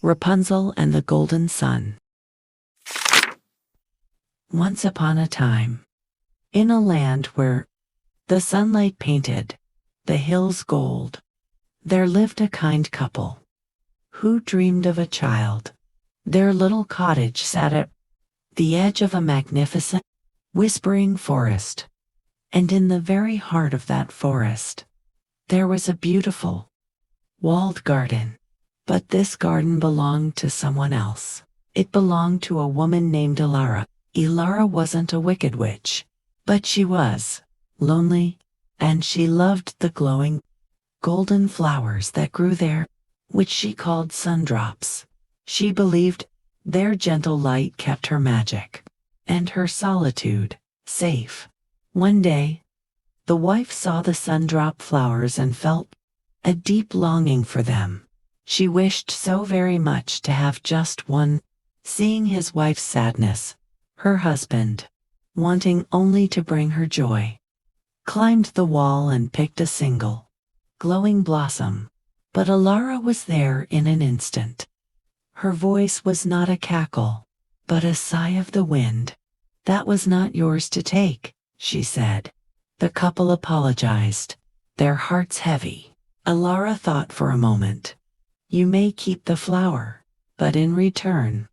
Rapunzel and the Golden Sun. Once upon a time, in a land where the sunlight painted the hills gold, there lived a kind couple who dreamed of a child. Their little cottage sat at the edge of a magnificent, whispering forest, and in the very heart of that forest, there was a beautiful, walled garden. But this garden belonged to someone else. It belonged to a woman named Elara. Elara wasn't a wicked witch, but she was lonely, and she loved the glowing, golden flowers that grew there, which she called sundrops. She believed their gentle light kept her magic, and her solitude safe. One day, the wife saw the sundrop flowers and felt a deep longing for them. She wished so very much to have just one. Seeing his wife's sadness, her husband, wanting only to bring her joy, climbed the wall and picked a single, glowing blossom. But Elara was there in an instant. Her voice was not a cackle, but a sigh of the wind. "That was not yours to take," she said. The couple apologized, their hearts heavy. Elara thought for a moment. "You may keep the flower, but in return,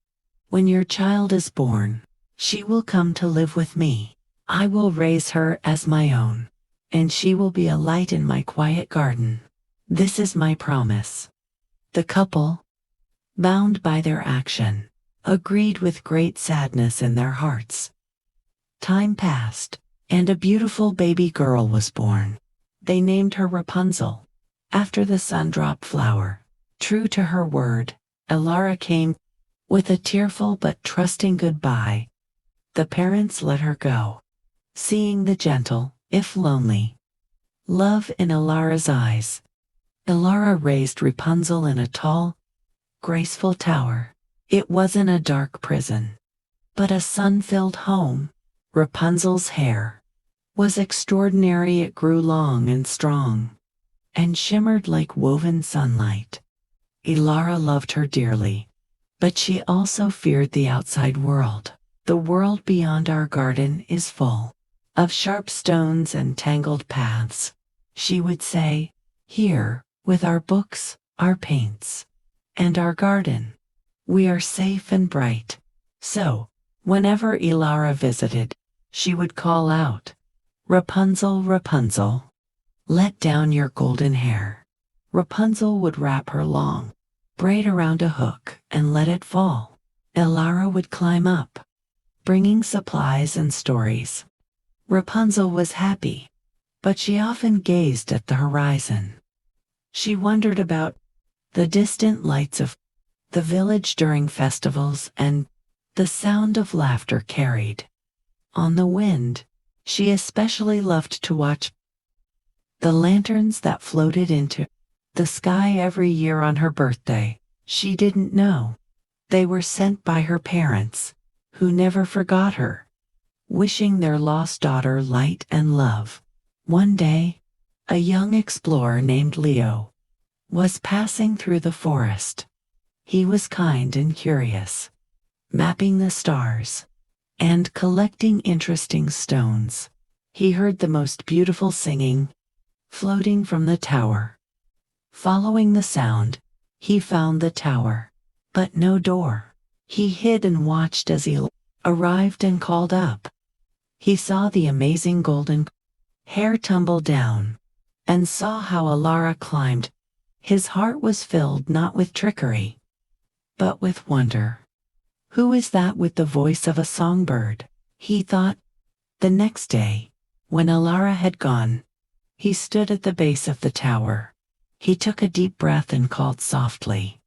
when your child is born, she will come to live with me. I will raise her as my own, and she will be a light in my quiet garden. This is my promise." The couple, bound by their action, agreed with great sadness in their hearts. Time passed, and a beautiful baby girl was born. They named her Rapunzel, after the sundrop flower. True to her word, Elara came with a tearful but trusting goodbye. The parents let her go, seeing the gentle, if lonely, love in Elara's eyes. Elara raised Rapunzel in a tall, graceful tower. It wasn't a dark prison, but a sun-filled home. Rapunzel's hair was extraordinary. It grew long and strong, and shimmered like woven sunlight. Elara loved her dearly, but she also feared the outside world. "The world beyond our garden is full of sharp stones and tangled paths," she would say. "Here, with our books, our paints, and our garden, we are safe and bright." So, whenever Elara visited, she would call out, "Rapunzel, Rapunzel, let down your golden hair." Rapunzel would wrap her long braid around a hook and let it fall. Elara would climb up, bringing supplies and stories. Rapunzel was happy, but she often gazed at the horizon. She wondered about the distant lights of the village during festivals and the sound of laughter carried on the wind. She especially loved to watch the lanterns that floated into the sky every year on her birthday. She didn't know they were sent by her parents, who never forgot her, wishing their lost daughter light and love. One day, a young explorer named Leo was passing through the forest. He was kind and curious, mapping the stars and collecting interesting stones. He heard the most beautiful singing floating from the tower. Following the sound, he found the tower, but no door. He hid and watched as he arrived and called up. He saw the amazing golden hair tumble down, and saw how Elara climbed. His heart was filled not with trickery, but with wonder. "Who is that with the voice of a songbird?" he thought. The next day, when Elara had gone, he stood at the base of the tower. He took a deep breath and called softly,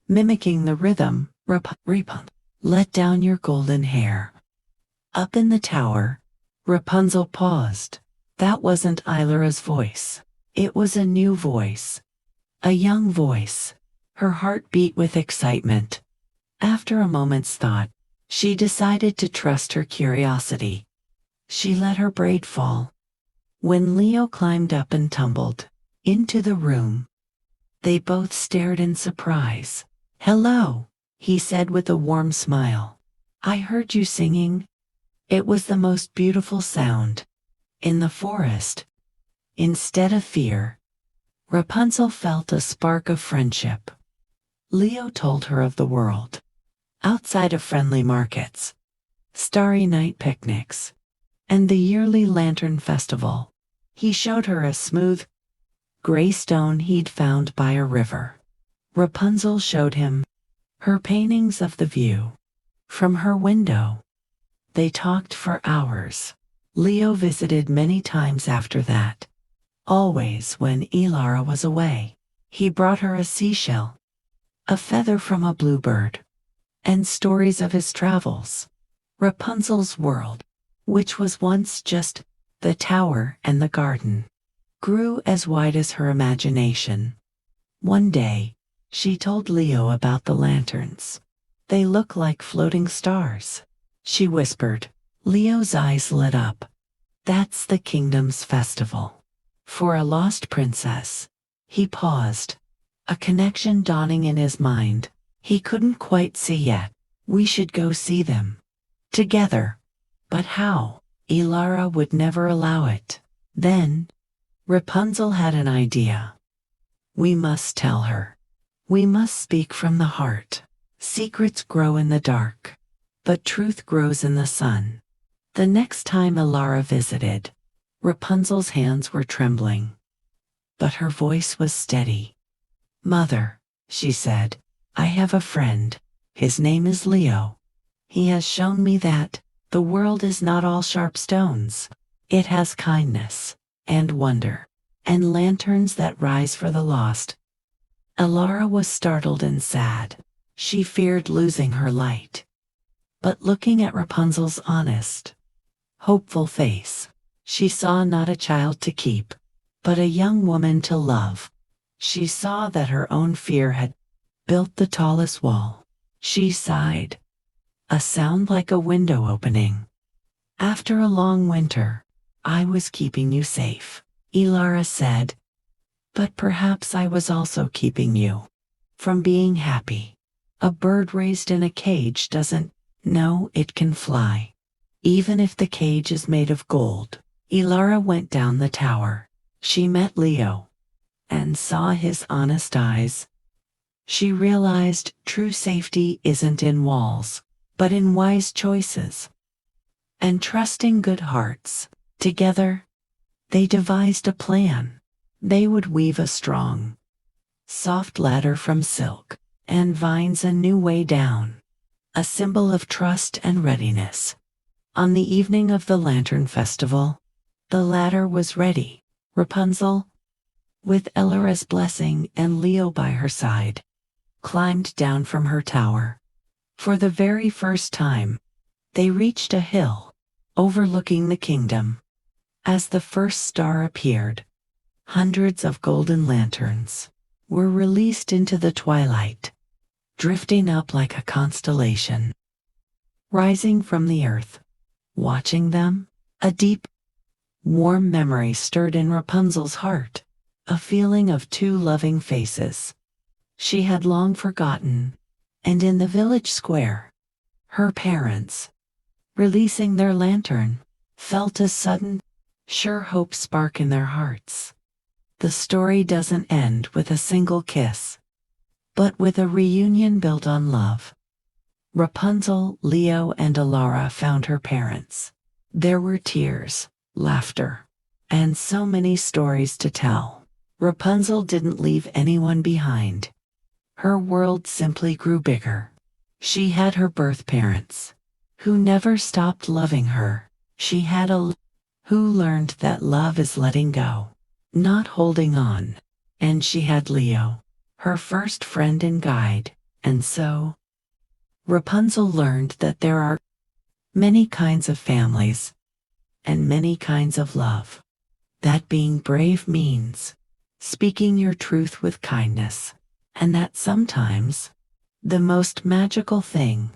mimicking the rhythm, "Rapunzel, let down your golden hair." Up in the tower, Rapunzel paused. That wasn't Elara's voice. It was a new voice, a young voice. Her heart beat with excitement. After a moment's thought, she decided to trust her curiosity. She let her braid fall. When Leo climbed up and tumbled into the room, they both stared in surprise. "Hello," he said with a warm smile. "I heard you singing. It was the most beautiful sound. In the forest." Instead of fear, Rapunzel felt a spark of friendship. Leo told her of the world, outside of friendly markets, starry night picnics, and the yearly lantern festival. He showed her a smooth, gray stone he'd found by a river. Rapunzel showed him her paintings of the view from her window. They talked for hours. Leo visited many times after that. Always when Elara was away, he brought her a seashell, a feather from a bluebird, and stories of his travels. Rapunzel's world, which was once just the tower and the garden, grew as wide as her imagination. One day, she told Leo about the lanterns. "They look like floating stars," she whispered. Leo's eyes lit up. "That's the kingdom's festival for a lost princess." He paused, a connection dawning in his mind. He couldn't quite see yet. "We should go see them together." But how? Elara would never allow it. Then, Rapunzel had an idea. "We must tell her. We must speak from the heart. Secrets grow in the dark, but truth grows in the sun." The next time Elara visited, Rapunzel's hands were trembling, but her voice was steady. "Mother," she said, "I have a friend. His name is Leo. He has shown me that the world is not all sharp stones. It has kindness, and wonder, and lanterns that rise for the lost." Elara was startled and sad. She feared losing her light. But looking at Rapunzel's honest, hopeful face, she saw not a child to keep, but a young woman to love. She saw that her own fear had built the tallest wall. She sighed, a sound like a window opening. "After a long winter, I was keeping you safe," Elara said. "But perhaps I was also keeping you from being happy. A bird raised in a cage doesn't know it can fly, even if the cage is made of gold." Elara went down the tower. She met Leo and saw his honest eyes. She realized true safety isn't in walls, but in wise choices and trusting good hearts. Together, they devised a plan. They would weave a strong, soft ladder from silk, and vines a new way down, a symbol of trust and readiness. On the evening of the Lantern Festival, the ladder was ready. Rapunzel, with Elara's blessing and Leo by her side, climbed down from her tower. For the very first time, they reached a hill overlooking the kingdom. As the first star appeared, hundreds of golden lanterns were released into the twilight, drifting up like a constellation, rising from the earth. Watching them, a deep, warm memory stirred in Rapunzel's heart, a feeling of two loving faces she had long forgotten. And in the village square, her parents, releasing their lantern, felt a sudden, sure hope spark in their hearts. The story doesn't end with a single kiss, but with a reunion built on love. Rapunzel, Leo, and Elara found her parents. There were tears, laughter, and so many stories to tell. Rapunzel didn't leave anyone behind. Her world simply grew bigger. She had her birth parents, who never stopped loving her. She had who learned that love is letting go, not holding on. And she had Leo, her first friend and guide. And so, Rapunzel learned that there are many kinds of families, and many kinds of love. That being brave means speaking your truth with kindness. And that sometimes, the most magical thing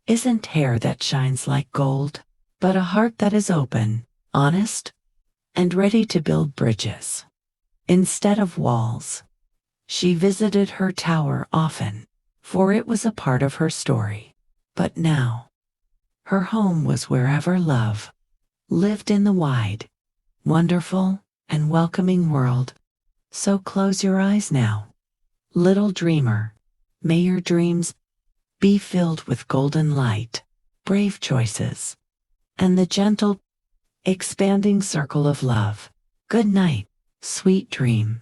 isn't hair that shines like gold, but a heart that is open, honest, and ready to build bridges instead of walls. She visited her tower often, for it was a part of her story. But now, her home was wherever love lived in the wide, wonderful, and welcoming world. So close your eyes now, little dreamer. May your dreams be filled with golden light, brave choices, and the gentle, expanding circle of love. Good night, sweet dream.